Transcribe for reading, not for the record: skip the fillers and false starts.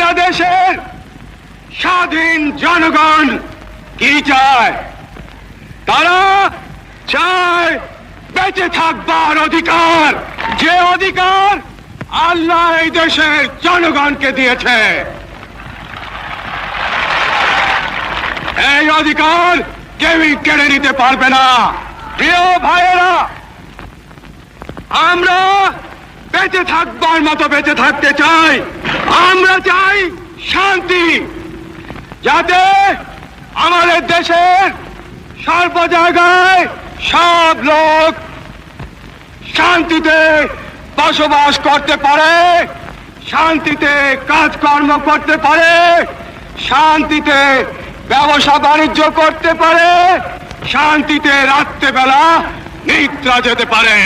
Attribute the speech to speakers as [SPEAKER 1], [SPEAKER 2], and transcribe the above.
[SPEAKER 1] বাংলাদেশের স্বাধীন জনগণ কি চায়? তারা চায় বেঁচে থাকবার অধিকার, যে অধিকার আল্লাহ এই দেশের জনগণকে দিয়েছে। এই অধিকার কেউই কেড়ে নিতে পারবে না। প্রিয় ভাইয়েরা, আমরা বেঁচে থাকবার মতো বেঁচে থাকতে চাই। আমরা চাই শান্তি, যাতে আমাদের দেশের সর্ব জায়গায় সব লোক শান্তিতে বসবাস করতে পারে, শান্তিতে কাজকর্ম করতে পারে, শান্তিতে ব্যবসা বাণিজ্য করতে পারে, শান্তিতে রাত্রেবেলা নিদ্রা যেতে পারে।